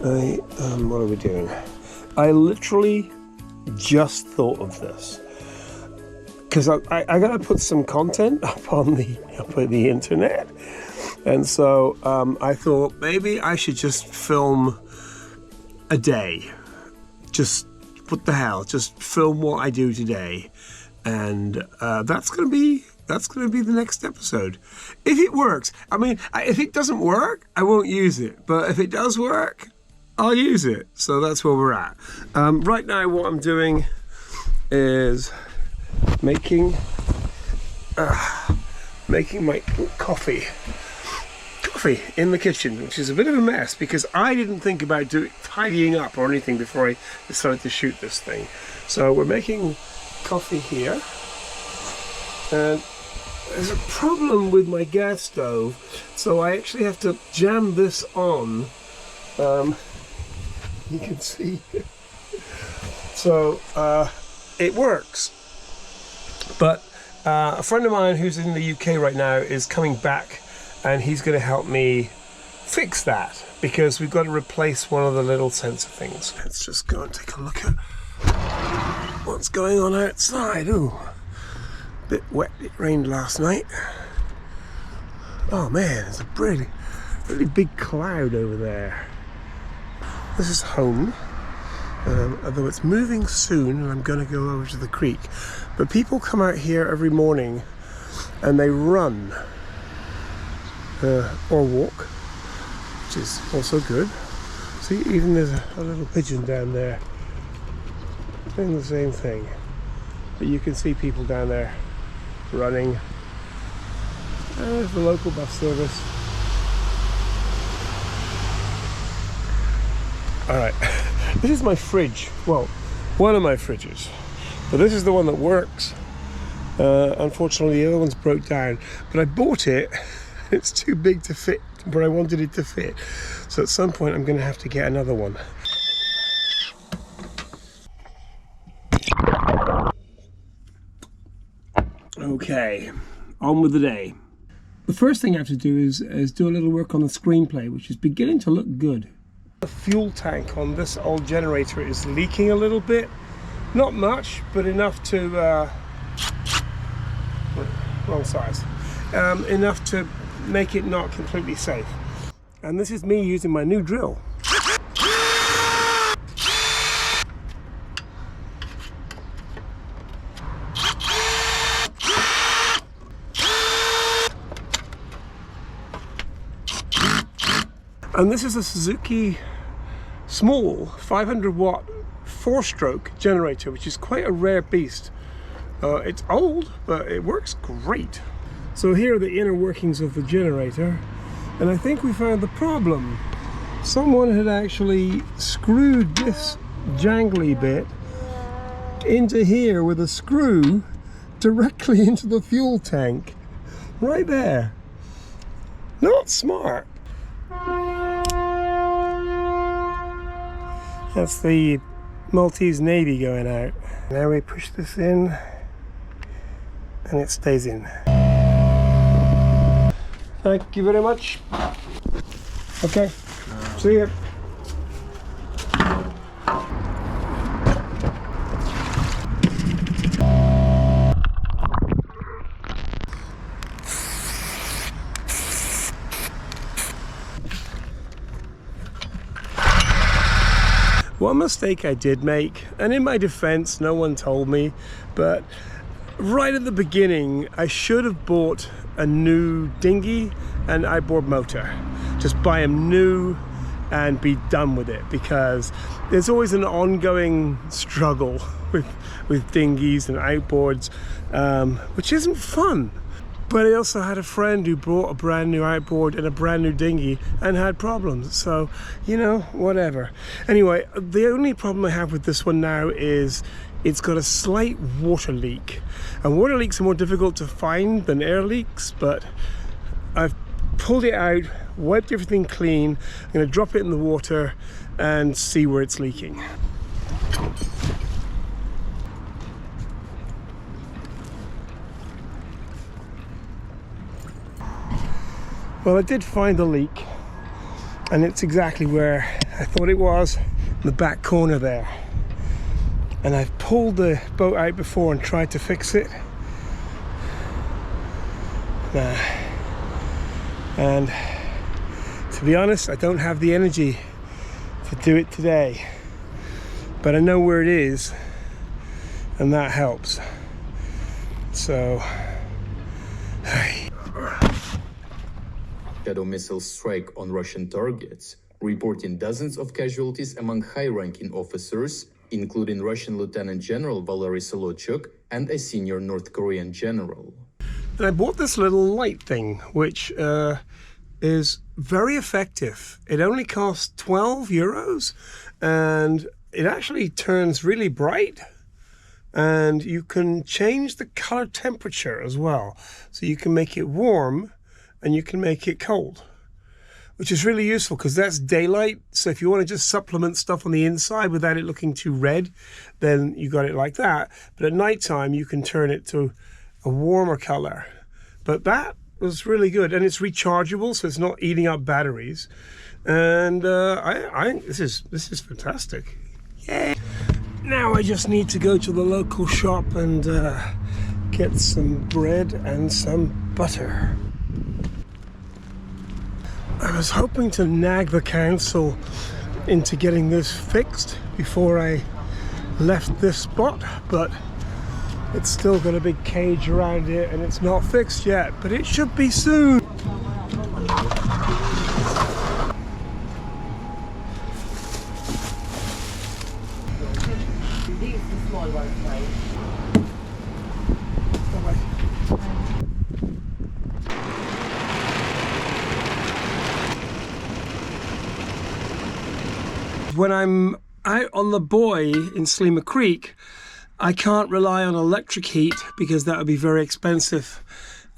What are we doing? I literally just thought of this because I gotta put some content up on the internet, and so I thought maybe I should just film a day. Just what the hell? Just film what I do today, and that's gonna be the next episode. If it works, I mean, if it doesn't work, I won't use it. But if it does work, I'll use it. So that's where we're at. Right now, what I'm doing is making my coffee in the kitchen, which is a bit of a mess because I didn't think about tidying up or anything before I decided to shoot this thing. So we're making coffee here, and there's a problem with my gas stove, so I actually have to jam this on. You can see. So it works, but a friend of mine who's in the UK right now is coming back, and he's going to help me fix that because we've got to replace one of the little sensor things. Let's just go and take a look at what's going on outside. Ooh, bit wet. It rained last night. Oh man, there's a really big cloud over there. This is home, although it's moving soon, and I'm going to go over to the creek. But people come out here every morning and they run or walk, which is also good. See, even there's a little pigeon down there doing the same thing. But you can see people down there running. And there's the local bus service. Alright, this is my fridge. Well, one of my fridges. But this is the one that works. Unfortunately, the other one's broke down. But I bought it. It's too big to fit where I wanted it to fit. So at some point, I'm going to have to get another one. Okay, on with the day. The first thing I have to do is do a little work on the screenplay, which is beginning to look good. The fuel tank on this old generator is leaking a little bit. Not much, but enough to... wrong size. Enough to make it not completely safe. And this is me using my new drill. And this is a Suzuki small 500 watt 4-stroke generator, which is quite a rare beast. It's old, but it works great. So here are the inner workings of the generator, and I think we found the problem. Someone had actually screwed this jangly bit into here with a screw directly into the fuel tank. Right there. Not smart. That's the Maltese Navy going out. Now we push this in and it stays in. Thank you very much. Okay, see you. One mistake I did make, and in my defense, no one told me, but right at the beginning, I should have bought a new dinghy and outboard motor. Just buy them new and be done with it, because there's always an ongoing struggle with dinghies and outboards, which isn't fun. But I also had a friend who bought a brand new outboard and a brand new dinghy and had problems. So, you know, whatever. Anyway, the only problem I have with this one now is it's got a slight water leak. And water leaks are more difficult to find than air leaks, but I've pulled it out, wiped everything clean. I'm going to drop it in the water and see where it's leaking. Well, I did find a leak, and it's exactly where I thought it was in the back corner there. And I've pulled the boat out before and tried to fix it. And to be honest, I don't have the energy to do it today. But I know where it is, and that helps. So, Shadow missiles strike on Russian targets, reporting dozens of casualties among high-ranking officers, including Russian Lieutenant General Valery Solochuk and a senior North Korean general. And I bought this little light thing, which is very effective. It only costs 12 euros, and it actually turns really bright. And you can change the color temperature as well. So you can make it warm and you can make it cold, which is really useful because that's daylight. So if you want to just supplement stuff on the inside without it looking too red, then you got it like that. But at nighttime, you can turn it to a warmer color. But that was really good, and it's rechargeable, so it's not eating up batteries. And this is fantastic. Yay! Now I just need to go to the local shop and get some bread and some butter. I was hoping to nag the council into getting this fixed before I left this spot, but it's still got a big cage around it and it's not fixed yet, but it should be soon. When I'm out on the buoy in Sleamer Creek, I can't rely on electric heat because that would be very expensive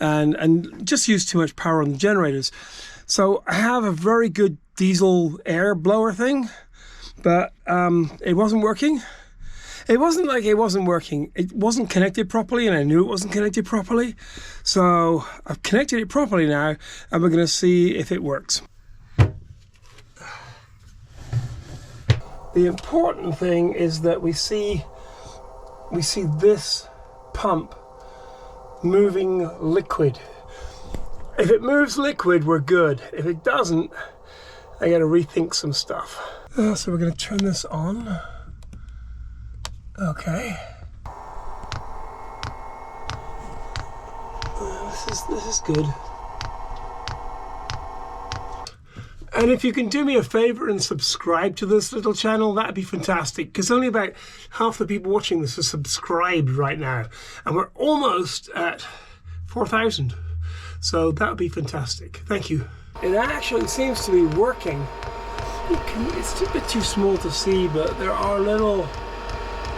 and just use too much power on the generators. So I have a very good diesel air blower thing, but it wasn't working. It wasn't like it wasn't working. It wasn't connected properly, and I knew it wasn't connected properly. So I've connected it properly now, and we're going to see if it works. The important thing is that we see this pump moving liquid. If it moves liquid, we're good. If it doesn't, I gotta rethink some stuff. So we're gonna turn this on. Okay. This is good. And if you can do me a favor and subscribe to this little channel, that'd be fantastic, because only about half the people watching this are subscribed right now, and we're almost at 4,000. So that would be fantastic. Thank you. It actually seems to be working. It's a bit too small to see, but there are little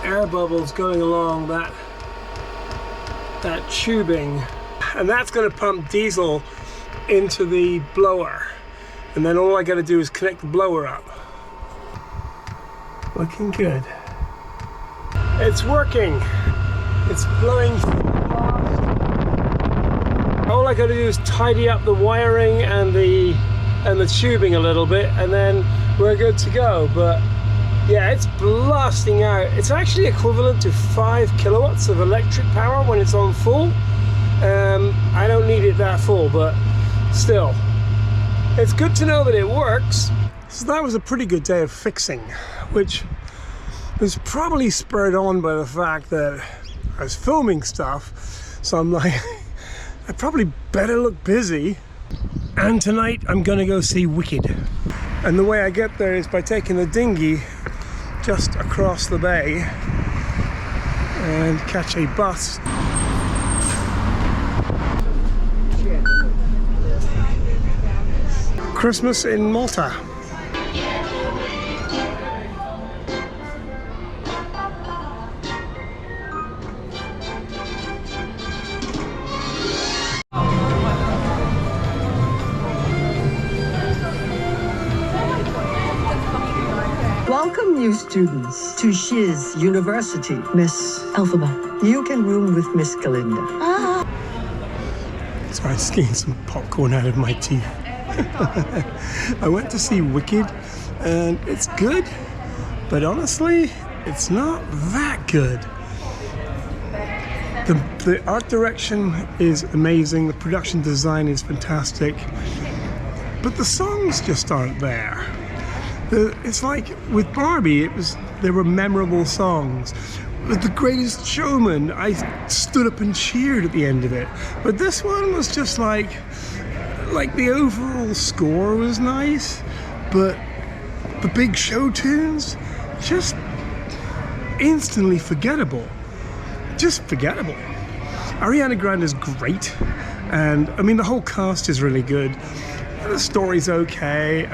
air bubbles going along that tubing, and that's going to pump diesel into the blower. And then all I got to do is connect the blower up. Looking good. It's working. It's blowing fast. All I got to do is tidy up the wiring and the tubing a little bit, and then we're good to go. But yeah, it's blasting out. It's actually equivalent to 5 kilowatts of electric power when it's on full. I don't need it that full, but still. It's good to know that it works. So that was a pretty good day of fixing, which was probably spurred on by the fact that I was filming stuff. So I'm like, I probably better look busy. And tonight I'm gonna go see Wicked. And the way I get there is by taking the dinghy just across the bay and catch a bus. Christmas in Malta. Welcome, new students, to Shiz University. Miss Alphaba, you can room with Miss Galinda. Sorry, just getting some popcorn out of my teeth. I went to see Wicked, and it's good, but honestly, it's not that good. The art direction is amazing, the production design is fantastic, but the songs just aren't there. It's like with Barbie, there were memorable songs. With The Greatest Showman, I stood up and cheered at the end of it. But this one was just like the overall score was nice, but the big show tunes, just instantly forgettable. Just forgettable. Ariana Grande is great, and I mean the whole cast is really good. The story's okay,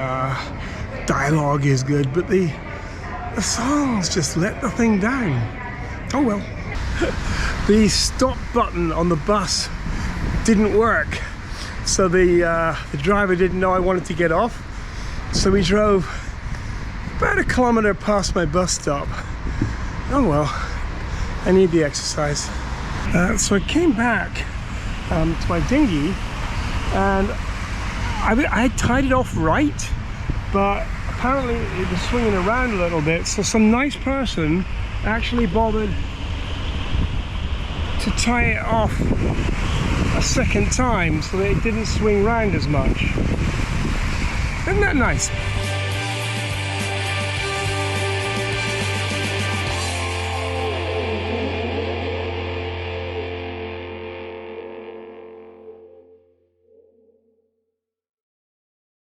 dialogue is good, but the songs just let the thing down. Oh well. The stop button on the bus didn't work, so the driver didn't know I wanted to get off, so we drove about a kilometer past my bus stop. Oh well, I need the exercise. So I came back to my dinghy, and I tied it off right, but apparently it was swinging around a little bit, so some nice person actually bothered to tie it off a second time so that it didn't swing round as much. Isn't that nice?